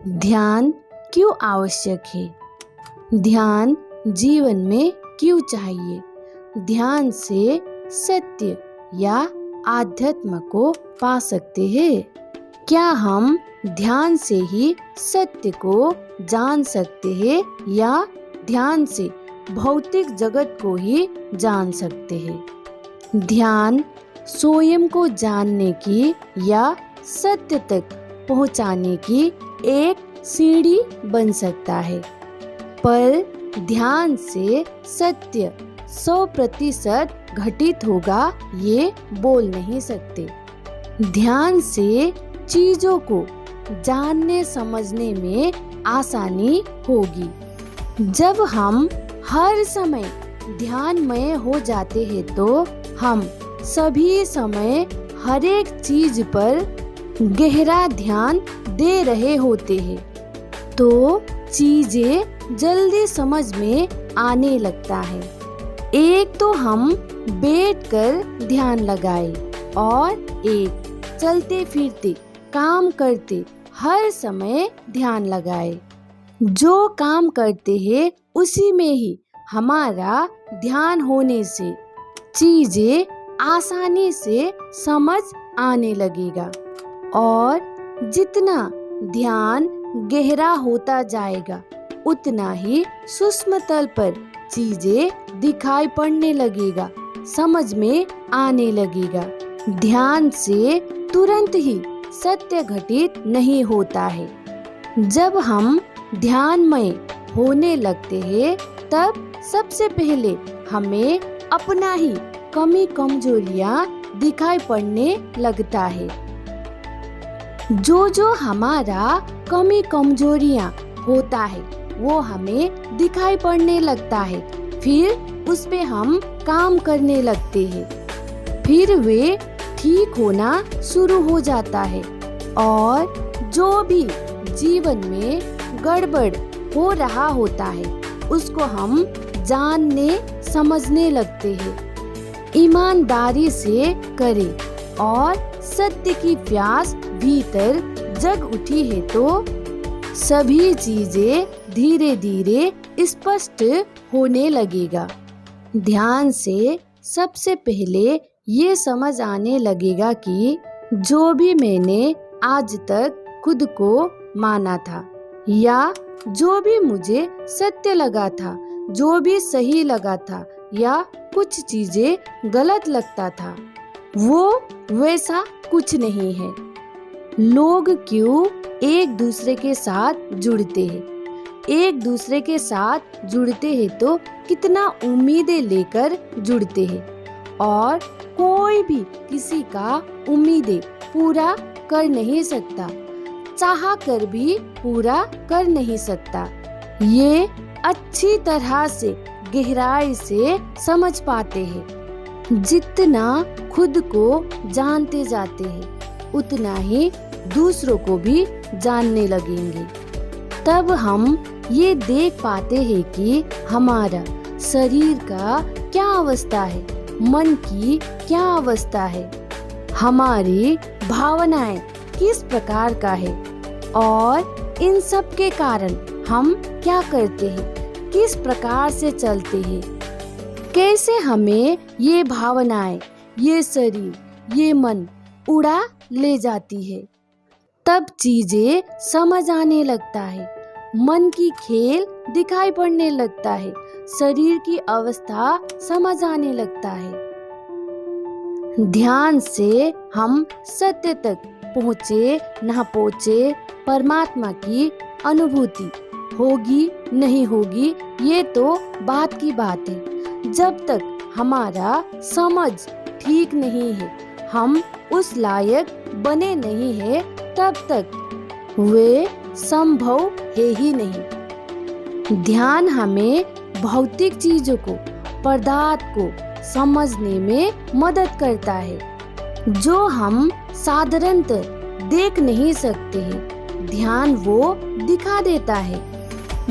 ध्यान क्यों आवश्यक है? ध्यान जीवन में क्यों चाहिए? ध्यान से सत्य या आध्यात्म को पा सकते हैं। क्या हम ध्यान से ही सत्य को जान सकते हैं या ध्यान से भौतिक जगत को ही जान सकते हैं? ध्यान स्वयं को जानने की या सत्य तक पहुंचाने की एक सीढ़ी बन सकता है, पर ध्यान से सत्य 100% घटित होगा ये बोल नहीं सकते। ध्यान से चीजों को जानने समझने में आसानी होगी। जब हम हर समय ध्यानमय हो जाते हैं तो हम सभी समय हर एक चीज पर गहरा ध्यान दे रहे होते हैं, तो चीजें जल्दी समझ में आने लगता है। एक तो हम बैठकर ध्यान लगाए और एक चलते फिरते काम करते हर समय ध्यान लगाए। जो काम करते हैं उसी में ही हमारा ध्यान होने से चीजें आसानी से समझ आने लगेगा और जितना ध्यान गहरा होता जाएगा उतना ही सूक्ष्म तल पर चीजें दिखाई पड़ने लगेगा, समझ में आने लगेगा। ध्यान से तुरंत ही सत्य घटित नहीं होता है। जब हम ध्यानमय होने लगते हैं तब सबसे पहले हमें अपना ही कमी कमजोरियां दिखाई पड़ने लगता है। जो हमारा कमी कमजोरियां होता है वो हमें दिखाई पड़ने लगता है, फिर उस पे हम काम करने लगते हैं, फिर वे ठीक होना शुरू हो जाता है और जो भी जीवन में गड़बड़ हो रहा होता है उसको हम जानने समझने लगते हैं। ईमानदारी से करें और सत्य की प्यास भीतर जग उठी है तो सभी चीजें धीरे धीरे स्पष्ट होने लगेगा। ध्यान से सबसे पहले ये समझ आने लगेगा कि जो भी मैंने आज तक खुद को माना था या जो भी मुझे सत्य लगा था, जो भी सही लगा था या कुछ चीजें गलत लगता था, वो वैसा कुछ नहीं है। लोग क्यों एक दूसरे के साथ जुड़ते हैं? एक दूसरे के साथ जुड़ते हैं तो कितना उम्मीदें लेकर जुड़ते हैं और कोई भी किसी का उम्मीदें पूरा कर नहीं सकता, चाह कर भी पूरा कर नहीं सकता। ये अच्छी तरह से गहराई से समझ पाते हैं। जितना खुद को जानते जाते हैं उतना ही दूसरों को भी जानने लगेंगे। तब हम ये देख पाते हैं कि हमारा शरीर का क्या अवस्था है, मन की क्या अवस्था है, हमारी भावनाएं किस प्रकार का है और इन सब के कारण हम क्या करते हैं, किस प्रकार से चलते हैं, कैसे हमें ये भावनाएं, ये शरीर, ये मन उड़ा ले जाती है। तब चीजें समझ आने लगता है, मन की खेल दिखाई पड़ने लगता है, शरीर की अवस्था समझ आने लगता है। ध्यान से हम सत्य तक पहुँचे न पहुँचे, परमात्मा की अनुभूति होगी नहीं होगी ये तो बात की बात है। जब तक हमारा समझ ठीक नहीं है, हम उस लायक बने नहीं है, तब तक वे संभव है ही नहीं। ध्यान हमें भौतिक चीजों को, पदार्थ को समझने में मदद करता है जो हम साधारणतः देख नहीं सकते हैं। ध्यान वो दिखा देता है।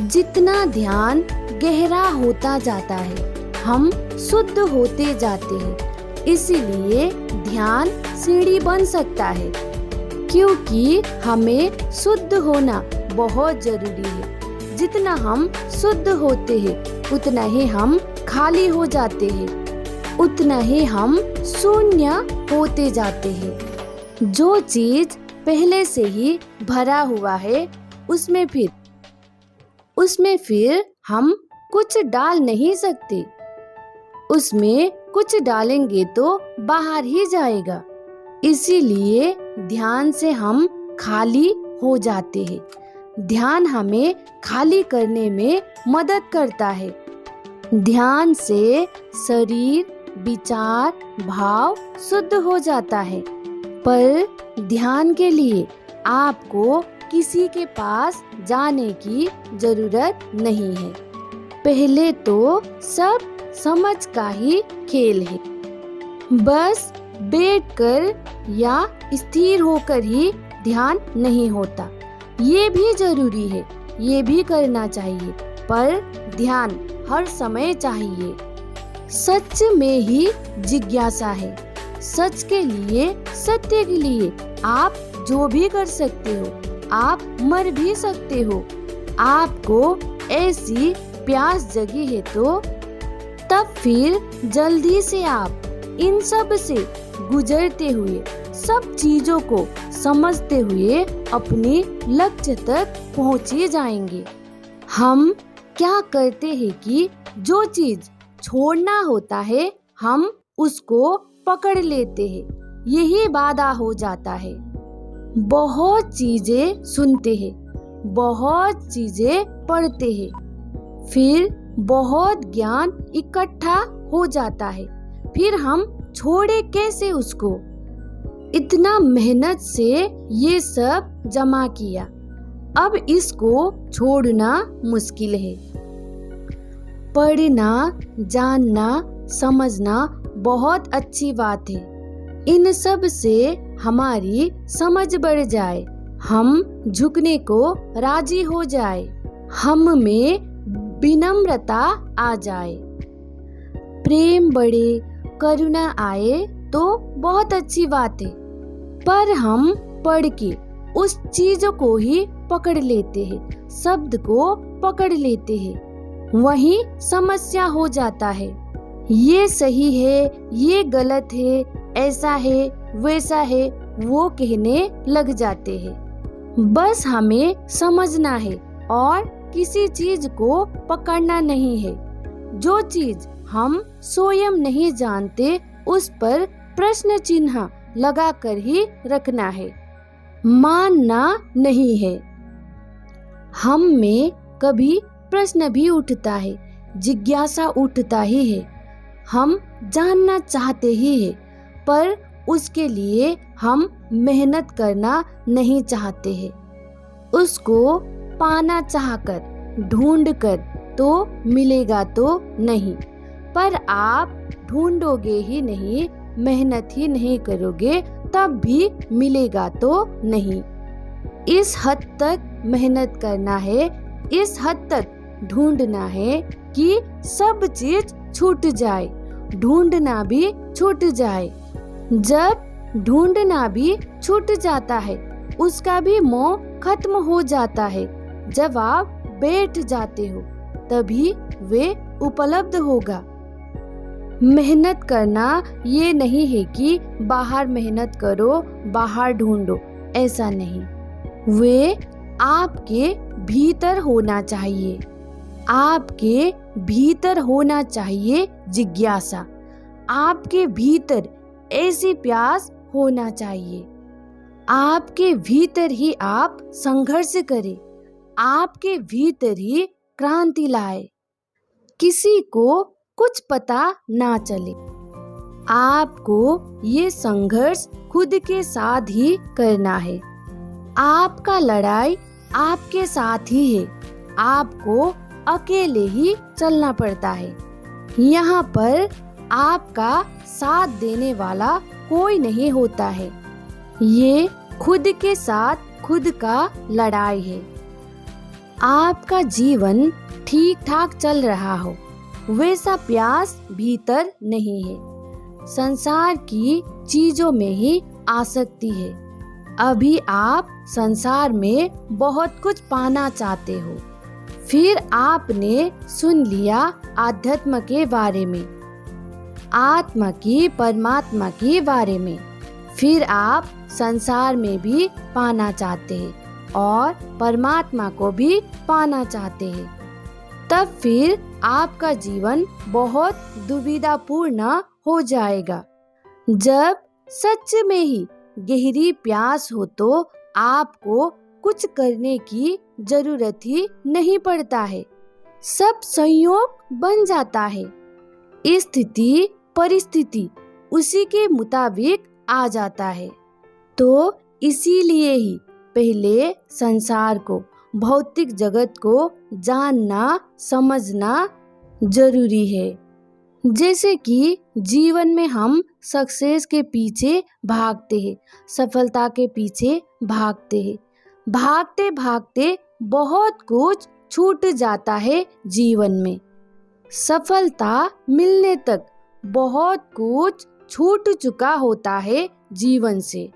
जितना ध्यान गहरा होता जाता है हम शुद्ध होते जाते हैं। इसीलिए ध्यान सीढ़ी बन सकता है, क्योंकि हमें शुद्ध होना बहुत जरूरी है। जितना हम शुद्ध होते हैं उतना ही हम खाली हो जाते हैं, उतना ही हम शून्य होते जाते हैं। जो चीज पहले से ही भरा हुआ है उसमें फिर हम कुछ डाल नहीं सकते। उसमें कुछ डालेंगे तो बाहर ही जाएगा। इसीलिए ध्यान से हम खाली हो जाते हैं। ध्यान हमें खाली करने में मदद करता है। ध्यान से शरीर, विचार, भाव शुद्ध हो जाता है। पर ध्यान के लिए आपको किसी के पास जाने की जरूरत नहीं है। पहले तो सब समझ का ही खेल है। बस बैठकर या स्थिर होकर ही ध्यान नहीं होता। ये भी जरूरी है, ये भी करना चाहिए, पर ध्यान हर समय चाहिए। सच में ही जिज्ञासा है। सच के लिए, सत्य के लिए आप जो भी कर सकते हो। आप मर भी सकते हो। आपको ऐसी प्यास जगी है तो तब फिर जल्दी से आप इन सब से गुजरते हुए, सब चीजों को समझते हुए अपने लक्ष्य तक पहुँचे जाएंगे। हम क्या करते हैं कि जो चीज छोड़ना होता है हम उसको पकड़ लेते हैं। यही बाधा हो जाता है। बहुत चीजें सुनते हैं, बहुत चीजें पढ़ते हैं, फिर बहुत ज्ञान इकट्ठा हो जाता है, फिर हम छोड़े कैसे उसको? इतना मेहनत से ये सब जमा किया, अब इसको छोड़ना मुश्किल है। पढ़ना, जानना, समझना बहुत अच्छी बात है। इन सब से हमारी समझ बढ़ जाए, हम झुकने को राजी हो जाए, हम में विनम्रता आ जाए, प्रेम बढ़े, करुणा आए तो बहुत अच्छी बात है। पर हम पढ़ के उस चीज को ही पकड़ लेते हैं, शब्द को पकड़ लेते हैं, वही समस्या हो जाता है। ये सही है, ये गलत है, ऐसा है, वैसा है, वो कहने लग जाते हैं। बस हमें समझना है और किसी चीज को पकड़ना नहीं है। जो चीज हम स्वयं नहीं जानते उस पर प्रश्न चिन्ह लगा कर ही रखना है, मानना नहीं है। हम में कभी प्रश्न भी उठता है, जिज्ञासा उठता ही है, हम जानना चाहते ही है, पर उसके लिए हम मेहनत करना नहीं चाहते हैं। उसको पाना चाहकर, ढूंढ कर तो मिलेगा तो नहीं, पर आप ढूंढोगे ही नहीं, मेहनत ही नहीं करोगे तब भी मिलेगा तो नहीं। इस हद तक मेहनत करना है, इस हद तक ढूंढना है कि सब चीज छूट जाए, ढूंढना भी छूट जाए। जब ढूंढना भी छूट जाता है, उसका भी मोह खत्म हो जाता है। जब आप बैठ जाते हो तभी वे उपलब्ध होगा। मेहनत करना ये नहीं है कि बाहर मेहनत करो, बाहर ढूंढो, ऐसा नहीं। वे आपके भीतर होना चाहिए। आपके भीतर होना चाहिए जिज्ञासा। आपके भीतर ऐसी प्यास होना चाहिए। आपके भीतर ही आप संघर्ष करें, आपके भीतर ही क्रांति लाए। किसी को कुछ पता ना चले। आपको ये संघर्ष खुद के साथ ही करना है। आपका लड़ाई आपके साथ ही है। आपको अकेले ही चलना पड़ता है। यहाँ पर आपका साथ देने वाला कोई नहीं होता है। ये खुद के साथ खुद का लड़ाई है। आपका जीवन ठीक ठाक चल रहा हो, वैसा प्यास भीतर नहीं है। संसार की चीजों में ही आसक्ति है। अभी आप संसार में बहुत कुछ पाना चाहते हो। फिर आपने सुन लिया आध्यात्म के बारे में, आत्मा की, परमात्मा के बारे में। फिर आप संसार में भी पाना चाहते हैं और परमात्मा को भी पाना चाहते हैं। तब फिर आपका जीवन बहुत दुविधापूर्ण हो जाएगा। जब सच में ही गहरी प्यास हो तो आपको कुछ करने की जरूरत ही नहीं पड़ता है, सब संयोग बन जाता है। स्थिति परिस्थिति उसी के मुताबिक आ जाता है। तो इसीलिए ही पहले संसार को, भौतिक जगत को जानना समझना जरूरी है। जैसे कि जीवन में हम सक्सेस के पीछे भागते हैं, सफलता के पीछे भागते हैं, भागते भागते बहुत कुछ छूट जाता है जीवन में। सफलता मिलने तक बहुत कुछ छूट चुका होता है जीवन से।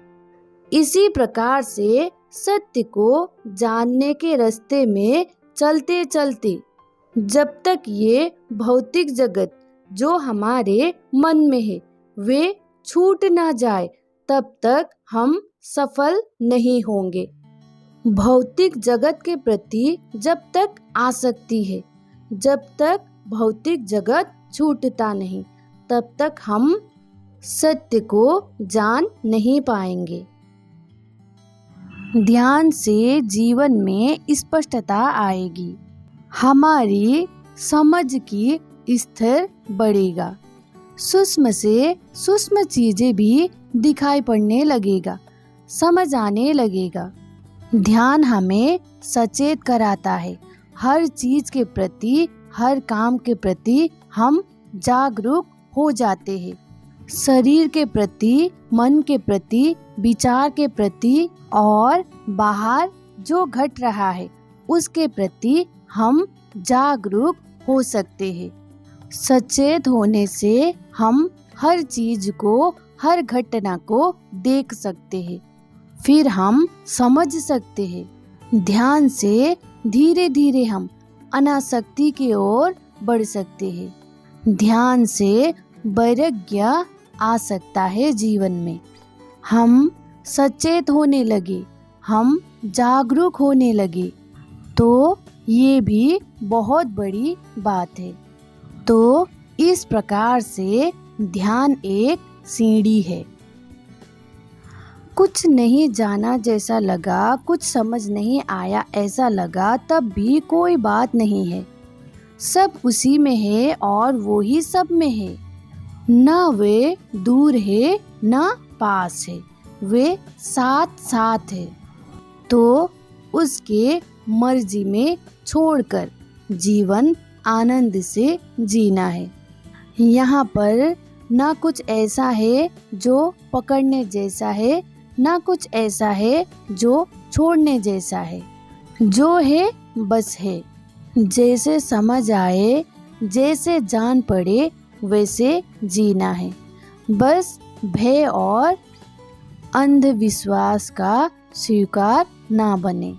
इसी प्रकार से सत्य को जानने के रास्ते में चलते चलते जब तक ये भौतिक जगत जो हमारे मन में है वे छूट ना जाए, तब तक हम सफल नहीं होंगे। भौतिक जगत के प्रति जब तक आसक्ति है, जब तक भौतिक जगत छूटता नहीं, तब तक हम सत्य को जान नहीं पाएंगे। ध्यान से जीवन में स्पष्टता आएगी, हमारी समझ की स्तर बढ़ेगा, सूक्ष्म से सूक्ष्म चीजें भी दिखाई पड़ने लगेगा, समझ आने लगेगा। ध्यान हमें सचेत कराता है, हर चीज के प्रति, हर काम के प्रति हम जागरूक हो जाते हैं। शरीर के प्रति, मन के प्रति, विचार के प्रति और बाहर जो घट रहा है उसके प्रति हम जागरूक हो सकते हैं। सचेत होने से हम हर चीज को, हर घटना को देख सकते हैं, फिर हम समझ सकते हैं। ध्यान से धीरे धीरे हम अनासक्ति की ओर बढ़ सकते हैं। ध्यान से वैराग्य आ सकता है जीवन में। हम सचेत होने लगे, हम जागरूक होने लगे, तो ये भी बहुत बड़ी बात है। तो इस प्रकार से ध्यान एक सीढ़ी है। कुछ नहीं जाना जैसा लगा, कुछ समझ नहीं आया ऐसा लगा, तब भी कोई बात नहीं है। सब उसी में है और वो ही सब में है। न वे दूर है न पास है, वे साथ साथ है। तो उसके मर्जी में छोड़कर जीवन आनंद से जीना है। यहाँ पर ना कुछ ऐसा है जो पकड़ने जैसा है, ना कुछ ऐसा है जो छोड़ने जैसा है। जो है बस है, जैसे समझ आए, जैसे जान पड़े वैसे जीना है। बस भय और अंधविश्वास का स्वीकार ना बने।